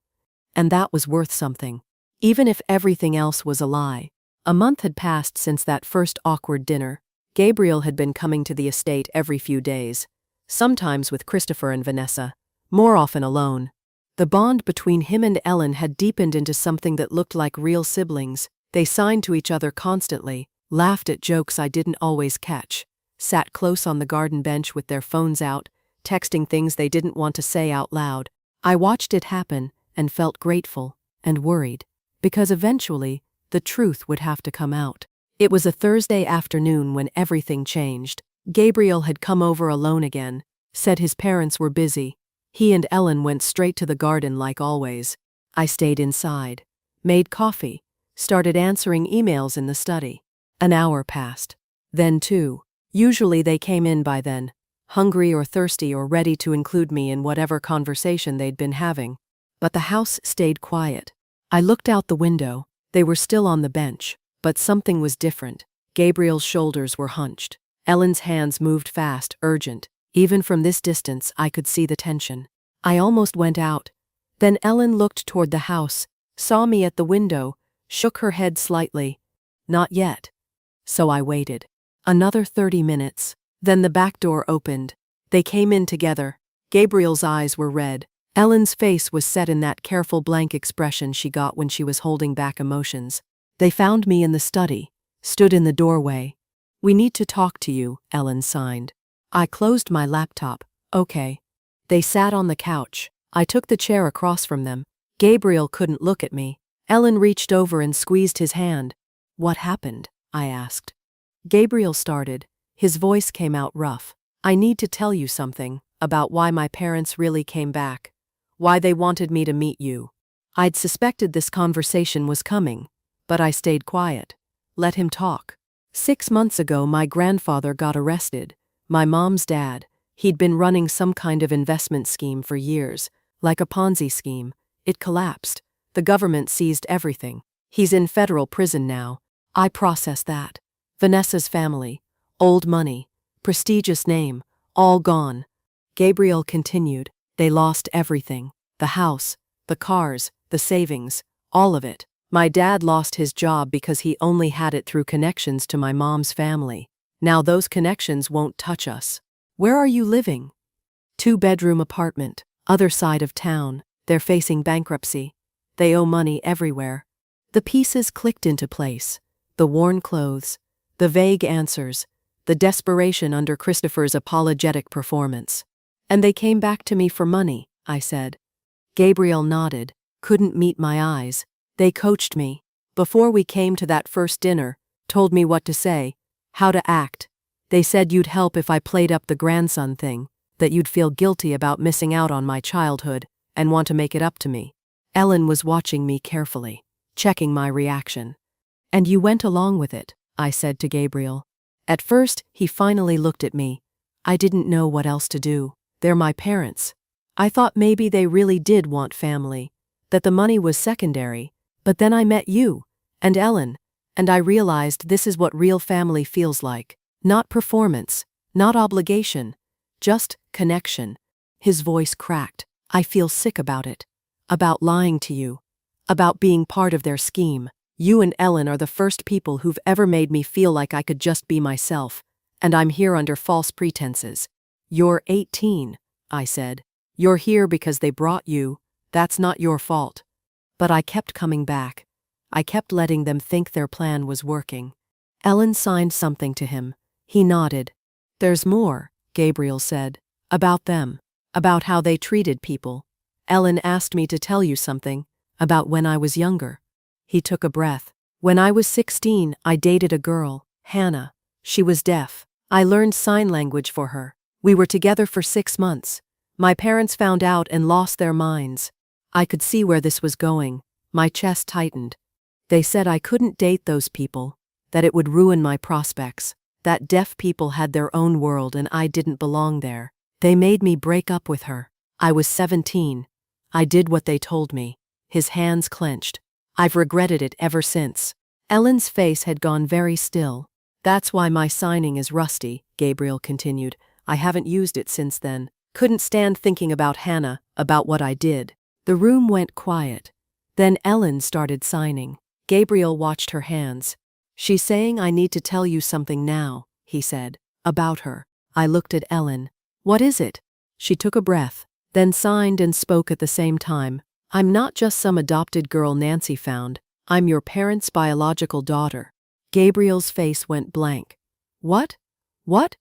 And that was worth something. Even if everything else was a lie. A month had passed since that first awkward dinner. Gabriel had been coming to the estate every few days, sometimes with Christopher and Vanessa, more often alone. The bond between him and Ellen had deepened into something that looked like real siblings. They signed to each other constantly, laughed at jokes I didn't always catch, sat close on the garden bench with their phones out, texting things they didn't want to say out loud. I watched it happen and felt grateful and worried, because eventually the truth would have to come out. It was a Thursday afternoon when everything changed. Gabriel had come over alone again, said his parents were busy. He and Ellen went straight to the garden like always. I stayed inside, made coffee, started answering emails in the study. An hour passed. Then 2. Usually they came in by then, hungry or thirsty or ready to include me in whatever conversation they'd been having. But the house stayed quiet. I looked out the window. They were still on the bench, but something was different. Gabriel's shoulders were hunched. Ellen's hands moved fast, urgent. Even from this distance, I could see the tension. I almost went out. Then Ellen looked toward the house, saw me at the window, shook her head slightly. Not yet. So I waited. Another 30 minutes. Then the back door opened. They came in together. Gabriel's eyes were red. Ellen's face was set in that careful blank expression she got when she was holding back emotions. They found me in the study, stood in the doorway. "We need to talk to you," Ellen signed. I closed my laptop. "Okay." They sat on the couch. I took the chair across from them. Gabriel couldn't look at me. Ellen reached over and squeezed his hand. "What happened?" I asked. Gabriel started. His voice came out rough. "I need to tell you something about why my parents really came back. Why they wanted me to meet you." I'd suspected this conversation was coming, but I stayed quiet. Let him talk. 6 months ago, my grandfather got arrested. My mom's dad. He'd been running some kind of investment scheme for years, like a Ponzi scheme. It collapsed. The government seized everything. He's in federal prison now. I processed that. Vanessa's family, old money, prestigious name, all gone. Gabriel continued. They lost everything. The house, the cars, the savings, all of it. My dad lost his job because he only had it through connections to my mom's family. Now those connections won't touch us. "Where are you living?" 2-bedroom apartment, other side of town. They're facing bankruptcy. They owe money everywhere. The pieces clicked into place. The worn clothes, the vague answers, the desperation under Christopher's apologetic performance. "And they came back to me for money," I said. Gabriel nodded, couldn't meet my eyes. "They coached me. Before we came to that first dinner, told me what to say, how to act. They said you'd help if I played up the grandson thing, that you'd feel guilty about missing out on my childhood and want to make it up to me." Ellen was watching me carefully, checking my reaction. "And you went along with it," I said to Gabriel. At first, he finally looked at me. I didn't know what else to do. They're my parents. I thought maybe they really did want family, that the money was secondary, but then I met you, and Ellen, and I realized this is what real family feels like. Not performance, not obligation, just connection. His voice cracked. "I feel sick about it. About lying to you. About being part of their scheme. You and Ellen are the first people who've ever made me feel like I could just be myself, and I'm here under false pretenses." "You're 18, I said. "You're here because they brought you. That's not your fault." But I kept coming back. I kept letting them think their plan was working. Ellen signed something to him. He nodded. "There's more," Gabriel said. "About them. About how they treated people. Ellen asked me to tell you something. About when I was younger." He took a breath. "When I was 16, I dated a girl, Hannah. She was deaf. I learned sign language for her. We were together for 6 months. My parents found out and lost their minds. I could see where this was going. My chest tightened. They said I couldn't date those people, that it would ruin my prospects, that deaf people had their own world and I didn't belong there. They made me break up with her. I was 17. I did what they told me." His hands clenched. "I've regretted it ever since." Ellen's face had gone very still. "That's why my signing is rusty," Gabriel continued. "I haven't used it since then. Couldn't stand thinking about Hannah, about what I did." The room went quiet. Then Ellen started signing. Gabriel watched her hands. "She's saying I need to tell you something now," he said. "About her." I looked at Ellen. "What is it?" She took a breath, then signed and spoke at the same time. "I'm not just some adopted girl Nancy found. I'm your parents' biological daughter." Gabriel's face went blank. "What? What?"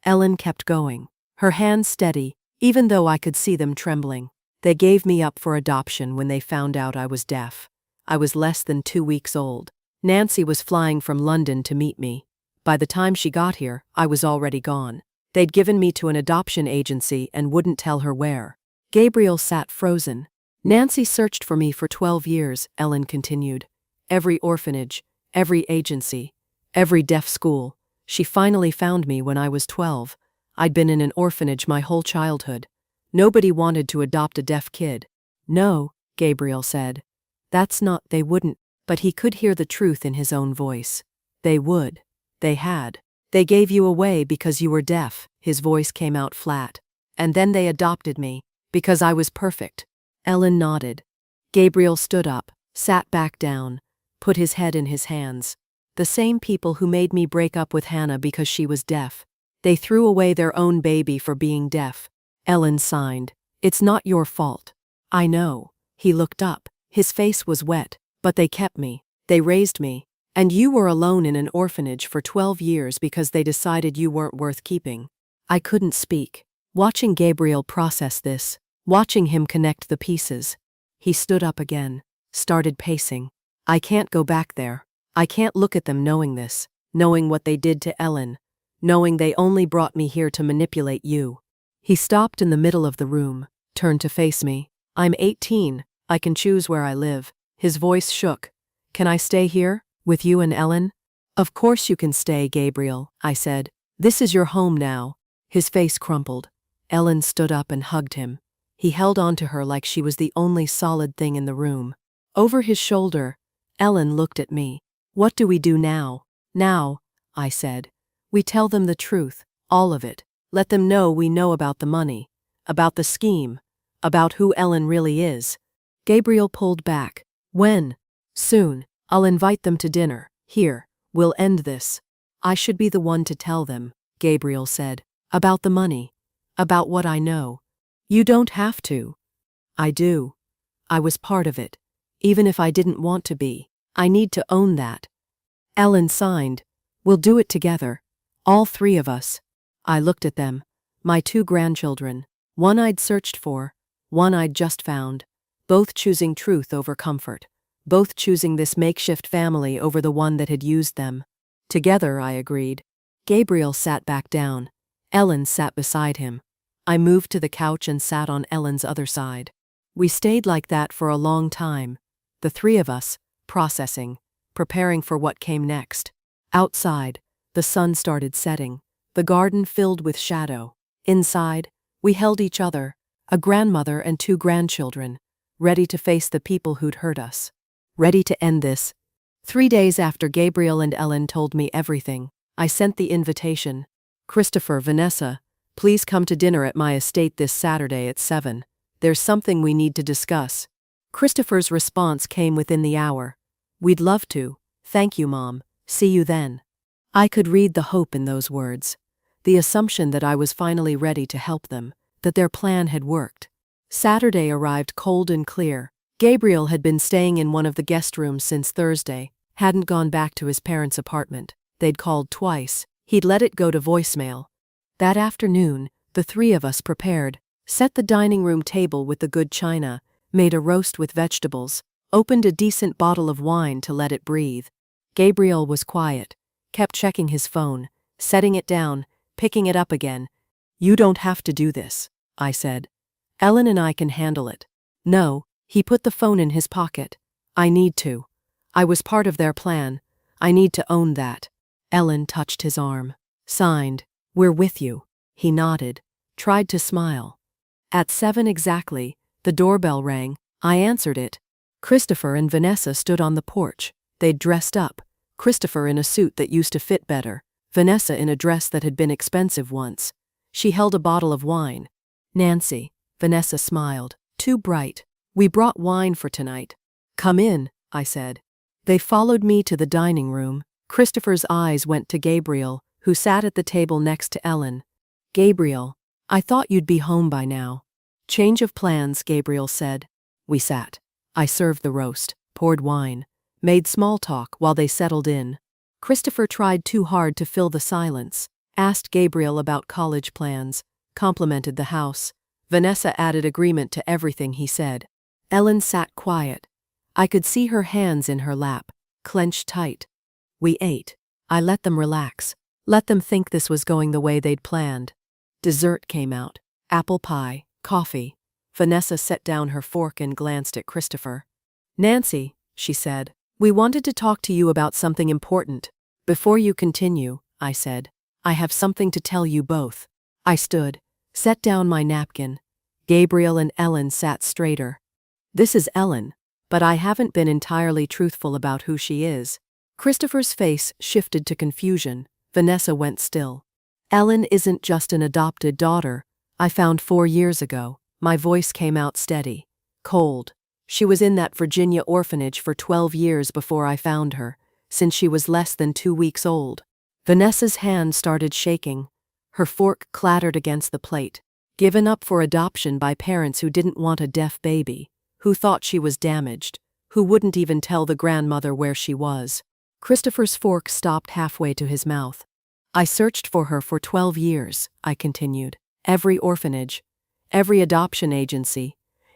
Ellen kept going, her hands steady, even though I could see them trembling. "They gave me up for adoption when they found out I was deaf. I was less than 2 weeks old. Nancy was flying from London to meet me. By the time she got here, I was already gone. They'd given me to an adoption agency and wouldn't tell her where. Gabriel sat frozen. Nancy searched for me for 12 years, Ellen continued. Every orphanage, every agency, every deaf school. She finally found me when I was 12. I'd been in an orphanage my whole childhood. Nobody wanted to adopt a deaf kid. No, Gabriel said. That's not, they wouldn't, but he could hear the truth in his own voice. They would. They had. They gave you away because you were deaf, his voice came out flat. And then they adopted me, because I was perfect. Ellen nodded. Gabriel stood up, sat back down, put his head in his hands. The same people who made me break up with Hannah because she was deaf. They threw away their own baby for being deaf. Ellen signed. It's not your fault. I know. He looked up. His face was wet. But they kept me. They raised me. And you were alone in an orphanage for 12 years because they decided you weren't worth keeping. I couldn't speak. Watching Gabriel process this, watching him connect the pieces. He stood up again, started pacing. I can't go back there. I can't look at them knowing this, knowing what they did to Ellen, knowing they only brought me here to manipulate you. He stopped in the middle of the room, turned to face me. I'm 18. I can choose where I live. His voice shook. Can I stay here, with you and Ellen? Of course you can stay, Gabriel, I said. This is your home now. His face crumpled. Ellen stood up and hugged him. He held on to her like she was the only solid thing in the room. Over his shoulder, Ellen looked at me. What do we do now? Now, I said. We tell them the truth, all of it. Let them know we know about the money, about the scheme, about who Ellen really is. Gabriel pulled back. When? Soon. I'll invite them to dinner. Here, we'll end this. I should be the one to tell them, Gabriel said. About the money. About what I know. You don't have to. I do. I was part of it. Even if I didn't want to be. I need to own that. Ellen signed. We'll do it together. All three of us. I looked at them. My 2 grandchildren. One I'd searched for. One I'd just found. Both choosing truth over comfort. Both choosing this makeshift family over the one that had used them. Together, I agreed. Gabriel sat back down. Ellen sat beside him. I moved to the couch and sat on Ellen's other side. We stayed like that for a long time. The 3 of us, processing, preparing for what came next. Outside, the sun started setting. The garden filled with shadow. Inside, we held each other, a grandmother and 2 grandchildren, ready to face the people who'd hurt us. Ready to end this. 3 days after Gabriel and Ellen told me everything, I sent the invitation. Christopher, Vanessa, please come to dinner at my estate this Saturday at 7. There's something we need to discuss. Christopher's response came within the hour. We'd love to. Thank you, Mom. See you then. I could read the hope in those words. The assumption that I was finally ready to help them, that their plan had worked. Saturday arrived cold and clear. Gabriel had been staying in one of the guest rooms since Thursday, hadn't gone back to his parents' apartment. They'd called twice. He'd let it go to voicemail. That afternoon, the 3 of us prepared, set the dining room table with the good china, made a roast with vegetables, opened a decent bottle of wine to let it breathe. Gabriel was quiet, kept checking his phone, setting it down, picking it up again. You don't have to do this, I said. Ellen and I can handle it. No, he put the phone in his pocket. I need to. I was part of their plan. I need to own that. Ellen touched his arm. Signed. We're with you. He nodded, tried to smile. At 7 exactly, the doorbell rang. I answered it. Christopher and Vanessa stood on the porch. They'd dressed up. Christopher in a suit that used to fit better. Vanessa in a dress that had been expensive once. She held a bottle of wine. Nancy, Vanessa smiled. Too bright. We brought wine for tonight. Come in, I said. They followed me to the dining room. Christopher's eyes went to Gabriel, who sat at the table next to Ellen. Gabriel, I thought you'd be home by now. Change of plans, Gabriel said. We sat. I served the roast, poured wine, made small talk while they settled in. Christopher tried too hard to fill the silence, asked Gabriel about college plans, complimented the house. Vanessa added agreement to everything he said. Ellen sat quiet. I could see her hands in her lap, clenched tight. We ate. I let them relax. Let them think this was going the way they'd planned. Dessert came out. Apple pie, coffee. Vanessa set down her fork and glanced at Christopher. Nancy, she said, we wanted to talk to you about something important. Before you continue, I said, I have something to tell you both. I stood, set down my napkin. Gabriel and Ellen sat straighter. This is Ellen, but I haven't been entirely truthful about who she is. Christopher's face shifted to confusion. Vanessa went still. Ellen isn't just an adopted daughter I found 4 years ago. My voice came out steady, cold. She was in that Virginia orphanage for 12 years before I found her, since she was less than 2 weeks old. Vanessa's hand started shaking. Her fork clattered against the plate. Given up for adoption by parents who didn't want a deaf baby, who thought she was damaged, who wouldn't even tell the grandmother where she was. Christopher's fork stopped halfway to his mouth. I searched for her for 12 years, I continued. Every orphanage, every adoption agency,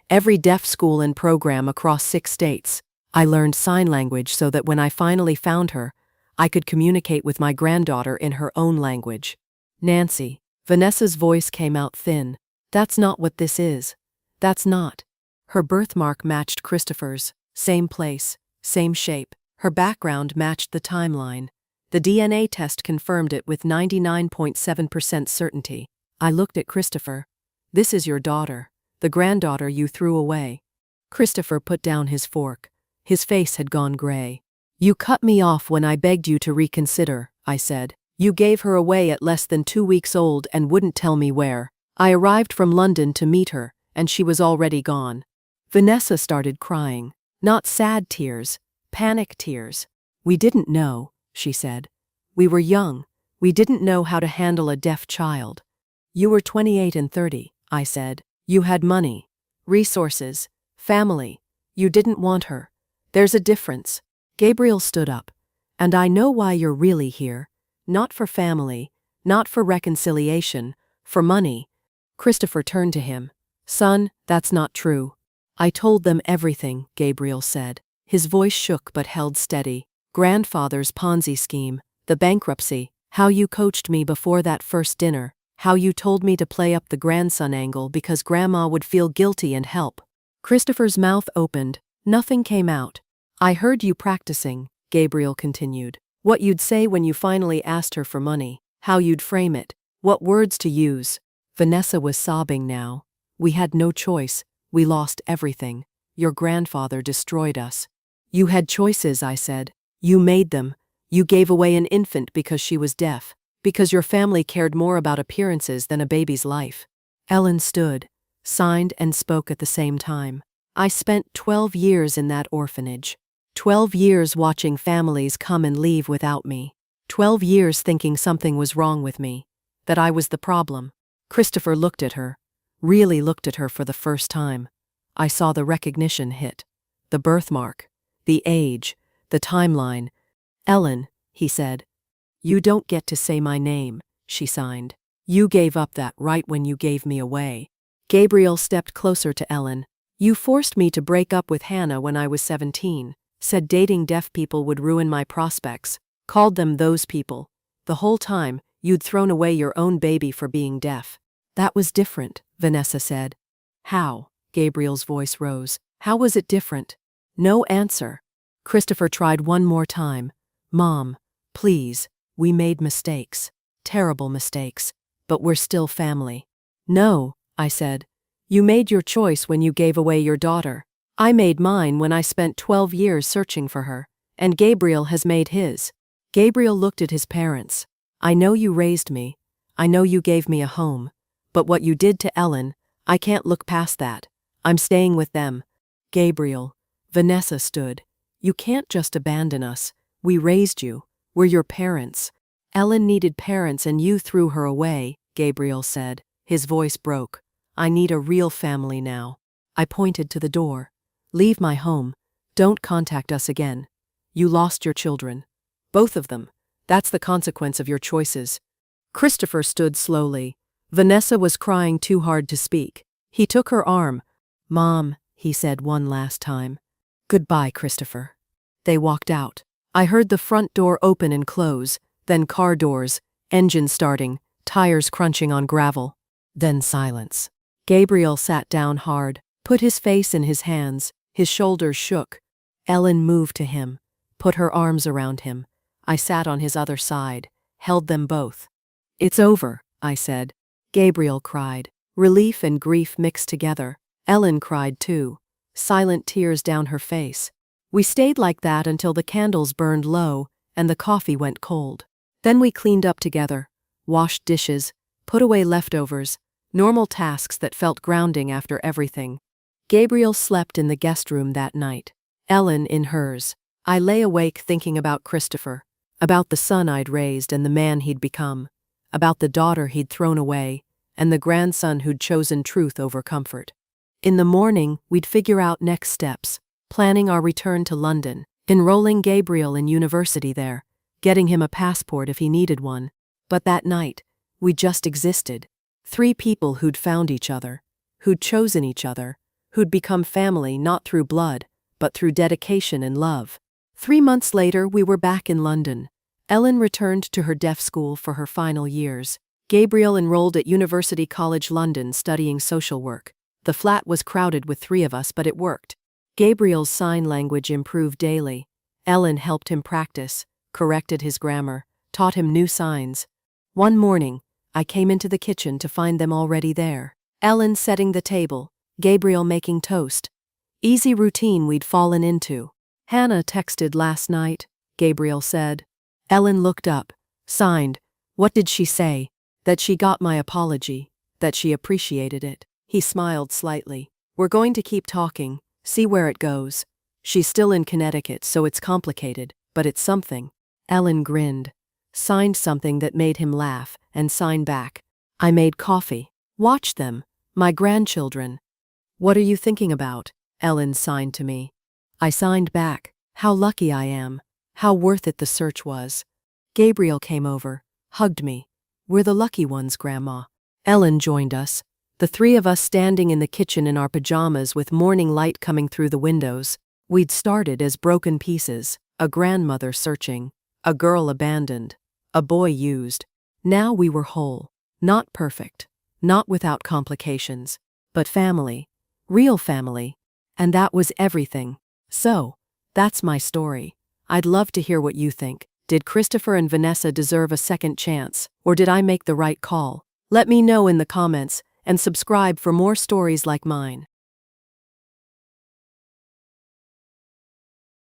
every deaf school and program across 6 states. I learned sign language so that when I finally found her, I could communicate with my granddaughter in her own language. Nancy, Vanessa's voice came out thin. That's not what this is. That's not. Her birthmark matched Christopher's. Same place, same shape. Her background matched the timeline. The DNA test confirmed it with 99.7% certainty. I looked at Christopher. This is your daughter, the granddaughter you threw away. Christopher put down his fork. His face had gone gray. You cut me off when I begged you to reconsider, I said. You gave her away at less than 2 weeks old and wouldn't tell me where. I arrived from London to meet her, and she was already gone. Vanessa started crying. Not sad tears, panic tears. We didn't know, she said. We were young. We didn't know how to handle a deaf child. You were 28 and 30, I said. You had money, resources, family. You didn't want her. There's a difference. Gabriel stood up. And I know why you're really here. Not for family, not for reconciliation, for money. Christopher turned to him. Son, that's not true. I told them everything, Gabriel said. His voice shook but held steady. Grandfather's Ponzi scheme, the bankruptcy, how you coached me before that first dinner, how you told me to play up the grandson angle because Grandma would feel guilty and help. Christopher's mouth opened. Nothing came out. I heard you practicing, Gabriel continued. What you'd say when you finally asked her for money, how you'd frame it, what words to use. Vanessa was sobbing now. We had no choice. We lost everything. Your grandfather destroyed us. You had choices, I said. You made them. You gave away an infant because she was deaf, because your family cared more about appearances than a baby's life. Ellen stood, signed and spoke at the same time. I spent 12 years in that orphanage. 12 years watching families come and leave without me. 12 years thinking something was wrong with me, that I was the problem. Christopher looked at her, really looked at her for the first time. I saw the recognition hit. The birthmark, the age, the timeline. Ellen, he said. You don't get to say my name, she signed. You gave up that right when you gave me away. Gabriel stepped closer to Ellen. You forced me to break up with Hannah when I was 17, said dating deaf people would ruin my prospects, called them those people. The whole time, you'd thrown away your own baby for being deaf. That was different, Vanessa said. How? Gabriel's voice rose. How was it different? No answer. Christopher tried one more time. Mom, please, we made mistakes. Terrible mistakes. But we're still family. No, I said. You made your choice when you gave away your daughter. I made mine when I spent 12 years searching for her, and Gabriel has made his. Gabriel looked at his parents. I know you raised me. I know you gave me a home. But what you did to Ellen, I can't look past that. I'm staying with them. Gabriel. Vanessa stood. You can't just abandon us. We raised you. We're your parents. Ellen needed parents and you threw her away, Gabriel said. His voice broke. I need a real family now. I pointed to the door. Leave my home. Don't contact us again. You lost your children. Both of them. That's the consequence of your choices. Christopher stood slowly. Vanessa was crying too hard to speak. He took her arm. Mom, he said one last time. Goodbye, Christopher. They walked out. I heard the front door open and close, then car doors, engine starting, tires crunching on gravel. Then silence. Gabriel sat down hard, put his face in his hands, his shoulders shook. Ellen moved to him, put her arms around him. I sat on his other side, held them both. "It's over," I said. Gabriel cried. Relief and grief mixed together. Ellen cried too, silent tears down her face. We stayed like that until the candles burned low and the coffee went cold. Then we cleaned up together, washed dishes, put away leftovers, normal tasks that felt grounding after everything. Gabriel slept in the guest room that night, Ellen in hers. I lay awake thinking about Christopher, about the son I'd raised and the man he'd become, about the daughter he'd thrown away, and the grandson who'd chosen truth over comfort. In the morning, we'd figure out next steps, planning our return to London, enrolling Gabriel in university there, getting him a passport if he needed one. But that night, we just existed. 3 people who'd found each other, who'd chosen each other, who'd become family not through blood, but through dedication and love. 3 months later, we were back in London. Ellen returned to her deaf school for her final years. Gabriel enrolled at University College London studying social work. The flat was crowded with 3 of us, but it worked. Gabriel's sign language improved daily. Ellen helped him practice, corrected his grammar, taught him new signs. One morning, I came into the kitchen to find them already there. Ellen setting the table, Gabriel making toast. Easy routine we'd fallen into. "Hannah texted last night," Gabriel said. Ellen looked up, signed. "What did she say?" "That she got my apology, that she appreciated it." He smiled slightly. "We're going to keep talking, see where it goes. She's still in Connecticut, so it's complicated, but it's something." Ellen grinned, signed something that made him laugh, and signed back. "I made coffee. Watch them, my grandchildren." "What are you thinking about?" Ellen signed to me. I signed back. "How lucky I am. How worth it the search was." Gabriel came over, hugged me. "We're the lucky ones, Grandma." Ellen joined us, the 3 of us standing in the kitchen in our pajamas with morning light coming through the windows. We'd started as broken pieces, a grandmother searching, a girl abandoned, a boy used. Now we were whole, not perfect, not without complications, but family, real family, and that was everything. So, that's my story. I'd love to hear what you think. Did Christopher and Vanessa deserve a second chance, or did I make the right call? Let me know in the comments, and subscribe for more stories like mine.